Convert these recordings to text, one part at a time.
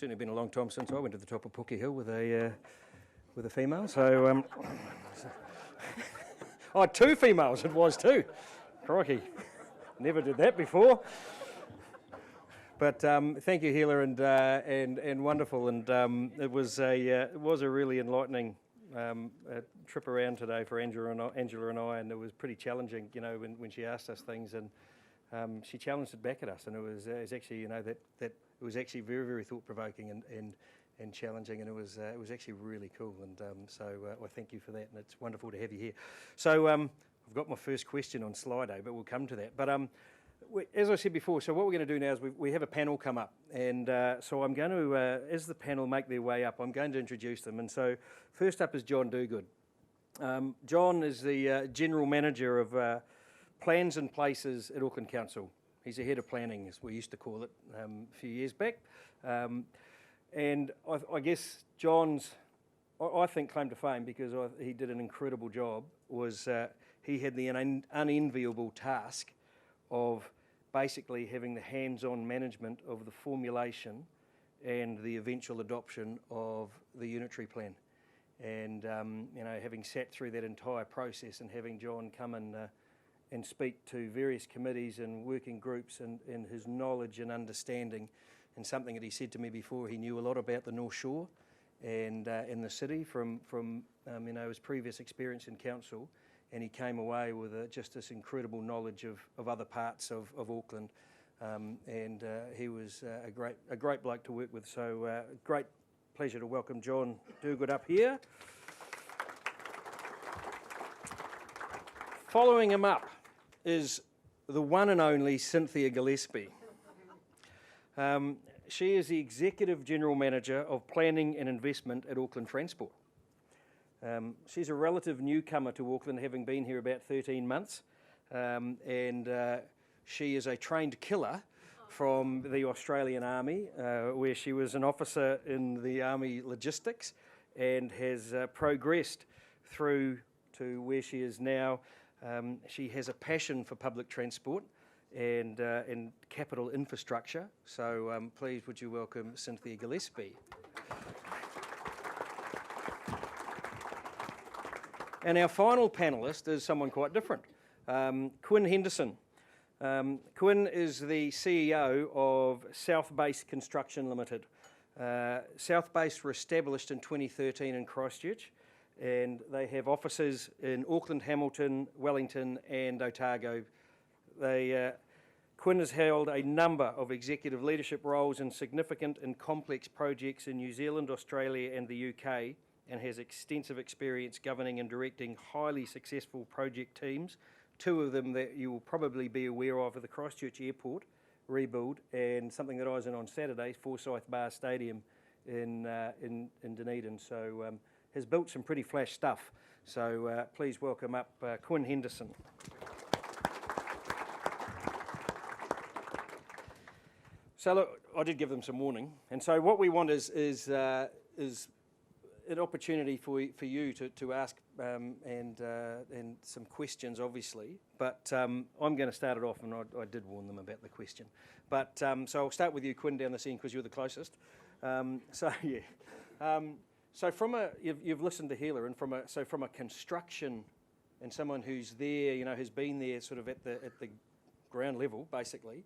certainly been a long time since I went to the top of Pookie Hill with a female. So, oh, 2 females it was too. Crikey, never did that before. But thank you, Hela, and wonderful. And it was a really enlightening trip around today for Angela and I, and it was pretty challenging, you know, when she asked us things, and she challenged it back at us, and it was actually, you know, that it was actually very, very thought-provoking and challenging, and it was actually really cool. And so I thank you for that, and it's wonderful to have you here. So I've got my first question on Slido, but we'll come to that. But as I said before, so what we're going to do now is we have a panel come up, and so I'm going to, as the panel make their way up, I'm going to introduce them. And so first up is John Dogood. John is the General Manager of Plans and Places at Auckland Council. He's the head of planning, as we used to call it a few years back. And I guess John's, I think, claim to fame, because he did an incredible job, was he had the unenviable task of basically having the hands-on management of the formulation and the eventual adoption of the unitary plan. And you know, having sat through that entire process and having John come and speak to various committees and working groups, and his knowledge and understanding, and something that he said to me before, he knew a lot about the North Shore and in the city from you know, his previous experience in council. And he came away with just this incredible knowledge of other parts of Auckland, and he was a great bloke to work with. So great pleasure to welcome John Dogood up here. Following him up is the one and only Cynthia Gillespie. She is the Executive General Manager of Planning and Investment at Auckland Transport. She's a relative newcomer to Auckland, having been here about 13 months, and she is a trained killer from the Australian Army, where she was an officer in the Army logistics, and has progressed through to where she is now. She has a passion for public transport and capital infrastructure, so please would you welcome Cynthia Gillespie. And our final panellist is someone quite different, Quinn Henderson. Quinn is the CEO of South Base Construction Limited. South Base were established in 2013 in Christchurch, and they have offices in Auckland, Hamilton, Wellington and Otago. Quinn has held a number of executive leadership roles in significant and complex projects in New Zealand, Australia and the UK, and has extensive experience governing and directing highly successful project teams. 2 of them that you will probably be aware of are the Christchurch Airport rebuild, and something that I was in on Saturday, Forsyth Bar Stadium in Dunedin. So has built some pretty flash stuff. So please welcome up Quinn Henderson. So look, I did give them some warning, and so what we want is an opportunity for you to ask and some questions, obviously. But I'm going to start it off, and I did warn them about the question. But so I'll start with you, Quinn, down the scene, because you're the closest. So yeah. So you've listened to Hela, and from a construction and someone who's there, you know, has been there sort of at the ground level, basically,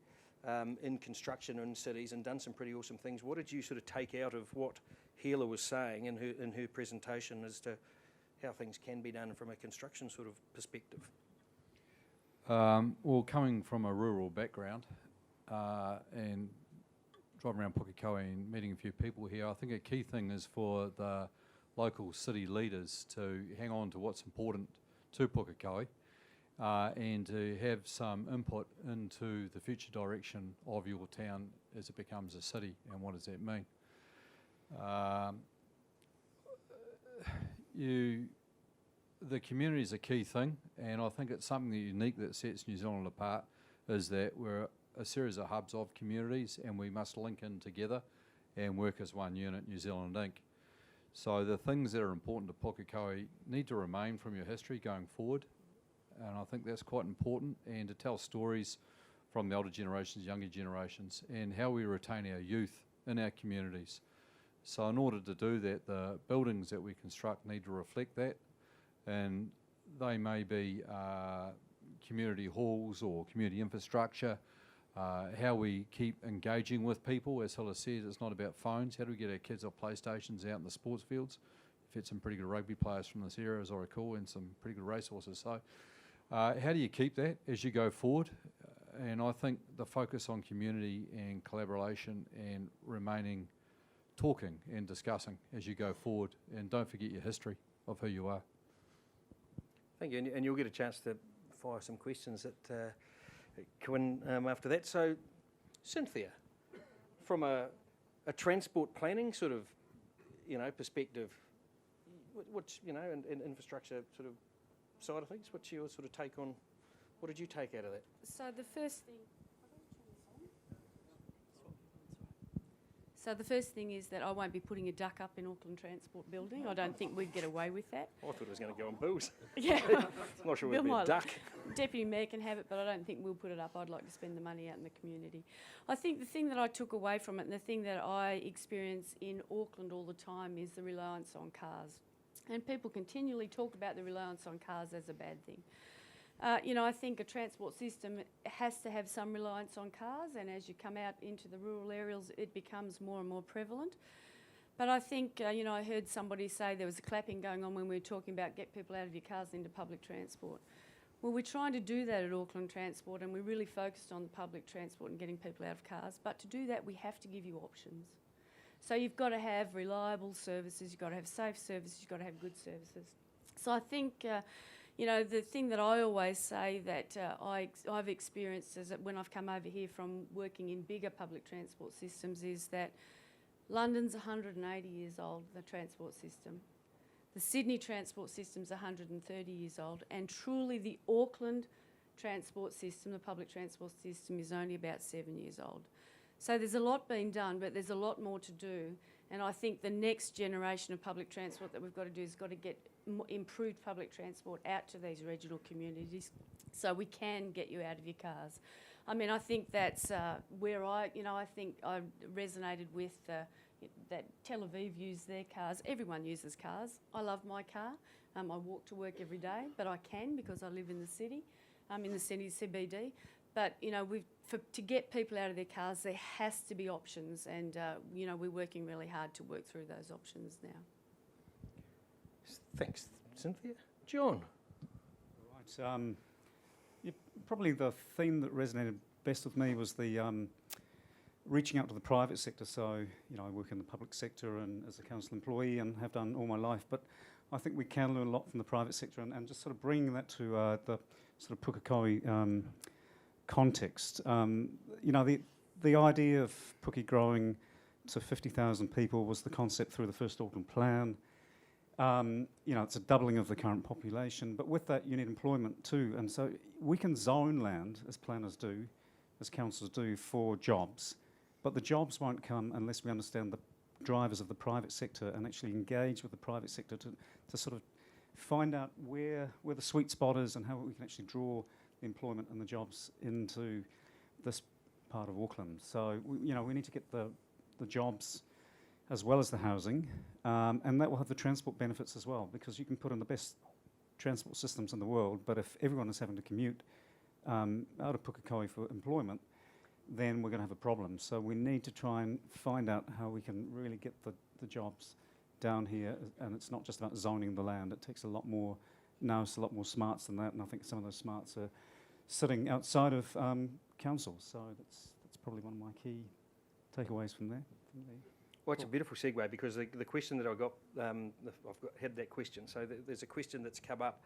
in construction in cities and done some pretty awesome things. What did you sort of take out of what Hela was saying in her presentation as to how things can be done from a construction sort of perspective? Well, coming from a rural background and driving around Pukekohe and meeting a few people here, I think a key thing is for the local city leaders to hang on to what's important to Pukekohe and to have some input into the future direction of your town as it becomes a city, and what does that mean. The community is a key thing, and I think it's something unique that sets New Zealand apart, is that we're a series of hubs of communities, and we must link in together and work as one unit, New Zealand Inc. So the things that are important to Pukekohe need to remain from your history going forward, and I think that's quite important, and to tell stories from the older generations, younger generations, and how we retain our youth in our communities. So in order to do that, the buildings that we construct need to reflect that, and they may be community halls or community infrastructure, how we keep engaging with people. As Hilla said, it's not about phones. How do we get our kids off PlayStations out in the sports fields? We've had some pretty good rugby players from this area, as I recall, and some pretty good racehorses. So how do you keep that as you go forward? And I think the focus on community and collaboration and remaining talking and discussing as you go forward, and don't forget your history of who you are. Thank you, and you'll get a chance to fire some questions at Quinn after that. So, Cynthia, from a transport planning sort of, perspective, what's, and infrastructure sort of side of things, what's your sort of take on, what did you take out of that? So the first thing. So the first thing is that I won't be putting a duck up in Auckland Transport Building. I don't think we'd get away with that. I thought it was going to go on bills. Yeah. I'm not sure it would be a duck. Deputy Mayor can have it, but I don't think we'll put it up. I'd like to spend the money out in the community. I think the thing that I took away from it, and the thing that I experience in Auckland all the time, is the reliance on cars. And people continually talk about the reliance on cars as a bad thing. I think a transport system has to have some reliance on cars, and as you come out into the rural areas, it becomes more and more prevalent. But I think, I heard somebody say there was a clapping going on when we were talking about get people out of your cars into public transport. Well, we're trying to do that at Auckland Transport, and we're really focused on the public transport and getting people out of cars. But to do that, we have to give you options. So you've got to have reliable services, you've got to have safe services, you've got to have good services. So I think... the thing that I always say that I've experienced is that when I've come over here from working in bigger public transport systems is that London's 180 years old, the transport system. The Sydney transport system's 130 years old, and truly the Auckland transport system, the public transport system, is only about 7 years old. So there's a lot being done, but there's a lot more to do. And I think the next generation of public transport that we've got to do is got to get improved public transport out to these regional communities so we can get you out of your cars. I mean, I think that's where I think I resonated with that Tel Aviv use their cars. Everyone uses cars. I love my car. I walk to work every day, but I can because I live in the city. I'm in the city CBD. But, to get people out of their cars, there has to be options, and, we're working really hard to work through those options now. Thanks, Cynthia. John? Right. Probably the theme that resonated best with me was the reaching out to the private sector. So, I work in the public sector and as a council employee and have done all my life, but I think we can learn a lot from the private sector and just sort of bringing that to the sort of Pukekohe context. The idea of Puke growing to 50,000 people was the concept through the first Auckland plan. It's a doubling of the current population, but with that you need employment too, and so we can zone land, as planners do, as councils do, for jobs, but the jobs won't come unless we understand the drivers of the private sector and actually engage with the private sector to sort of find out where the sweet spot is and how we can actually draw the employment and the jobs into this part of Auckland. So we need to get the jobs as well as the housing, and that will have the transport benefits as well, because you can put in the best transport systems in the world, but if everyone is having to commute out of Pukekohe for employment, then we're going to have a problem. So we need to try and find out how we can really get the jobs down here, and it's not just about zoning the land. It takes a lot more, now it's a lot more smarts than that, and I think some of those smarts are sitting outside of councils. So that's probably one of my key takeaways from there. Well, it's a beautiful segue, because the question that I got, had that question. So there's a question that's come up,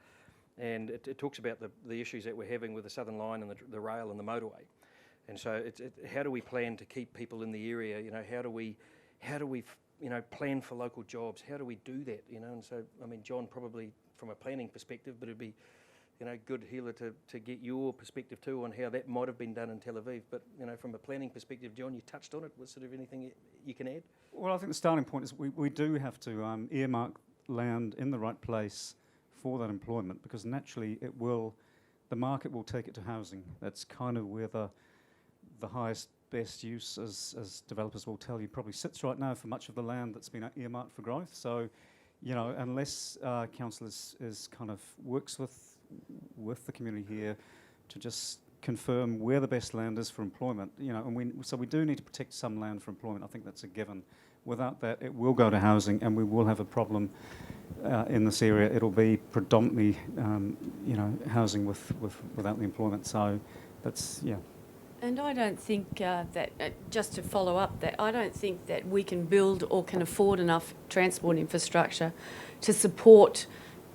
and it talks about the issues that we're having with the Southern Line and the rail and the motorway. And so how do we plan to keep people in the area? How do we plan for local jobs? How do we do that? And so, I mean, John, probably from a planning perspective, but it'd be, good, Hilla, to get your perspective too on how that might have been done in Tel Aviv. But, from a planning perspective, John, you touched on it. Was sort of anything you can add? Well, I think the starting point is we do have to earmark land in the right place for that employment, because naturally the market will take it to housing. That's kind of where the highest best use, as developers will tell you, probably sits right now for much of the land that's been earmarked for growth. So, you know, unless council is kind of works with the community here to just confirm where the best land is for employment, you know, and so we do need to protect some land for employment. I think that's a given. Without that, it will go to housing, and we will have a problem in this area. It'll be predominantly, you know, housing without the employment. So that's, yeah. And I don't think that, just to follow up that, I don't think that we can build or can afford enough transport infrastructure to support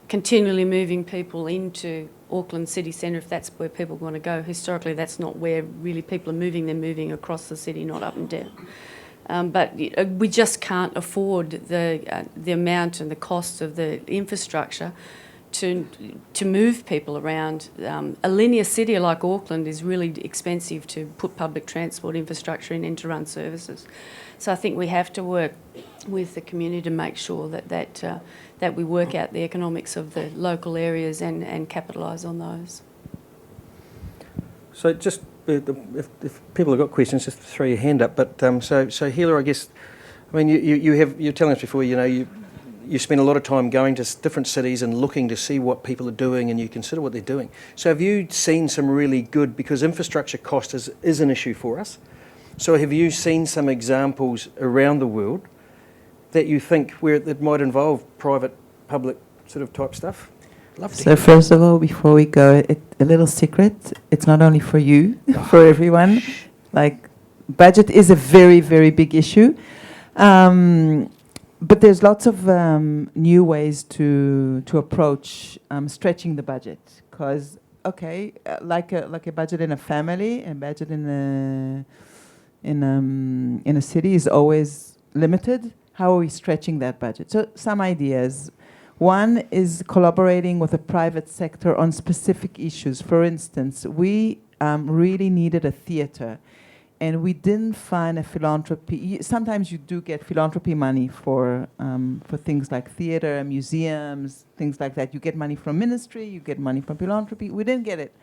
continually moving people into Auckland city centre if that's where people want to go. Historically, that's not where really people are moving. They're moving across the city, not up and down. But we just can't afford the amount and the cost of the infrastructure to move people around. A linear city like Auckland is really expensive to put public transport infrastructure in and to run services. So I think we have to work with the community to make sure that we work out the economics of the local areas and capitalise on those. So just if people have got questions, just throw your hand up. But so Hela, I guess, I mean, you're telling us before, you know, you spend a lot of time going to different cities and looking to see what people are doing, and you consider what they're doing. So have you seen some really good, because infrastructure cost is an issue for us, so have you seen some examples around the world that you think where it might involve private, public sort of type stuff? Love to So hear. first of all, before we go, a little secret, it's not only for you, for everyone. Like, budget is a very, very big issue. But there's lots of new ways to approach stretching the budget. Because, okay, like a budget in a family, a budget in a city is always limited. How are we stretching that budget? So some ideas. One is collaborating with the private sector on specific issues. For instance, we really needed a theatre, and we didn't find a philanthropy. Sometimes you do get philanthropy money for things like theatre, museums, things like that. You get money from ministry, you get money from philanthropy. We didn't get it.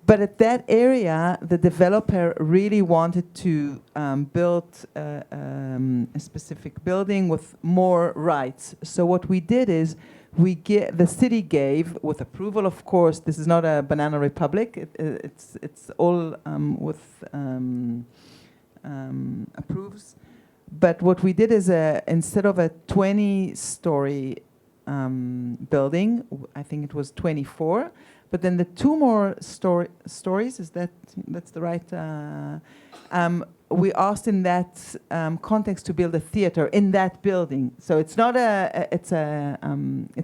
But at that area, the developer really wanted to build a specific building with more rights. So what we did is the city gave, with approval, of course. This is not a banana republic. It's all with approves. But what we did is instead of a 20-story building, I think it was 24. But then the two more stories, that's the right? We asked in that context to build a theater in that building. So it's not it's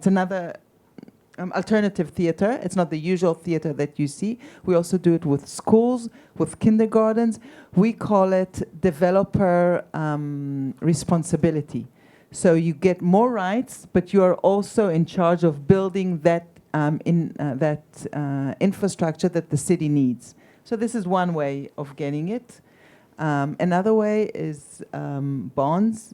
another alternative theater. It's not the usual theater that you see. We also do it with schools, with kindergartens. We call it developer responsibility. So you get more rights, but you are also in charge of building that infrastructure that the city needs. So this is one way of getting it. Another way is bonds,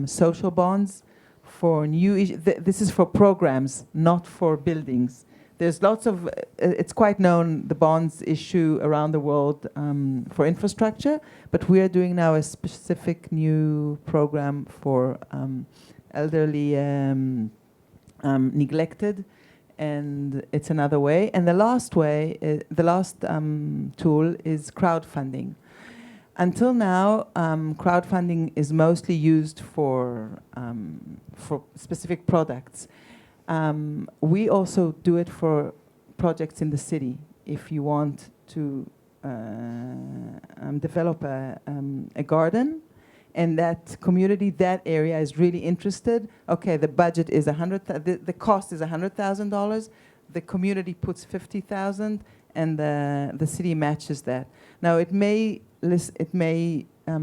social bonds for new this is for programs, not for buildings. There's lots of, it's quite known, the bonds issue around the world for infrastructure, but we are doing now a specific new program for elderly neglected. And it's another way. And the last way, the last tool is crowdfunding. Until now, crowdfunding is mostly used for specific products. We also do it for projects in the city. If you want to develop a garden, and that community, that area is really interested. Okay, the budget is the cost is $100,000. The community puts $50,000, and the city matches that. Now it may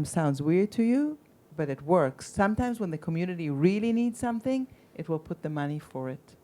sounds weird to you, but it works. Sometimes when the community really needs something, it will put the money for it.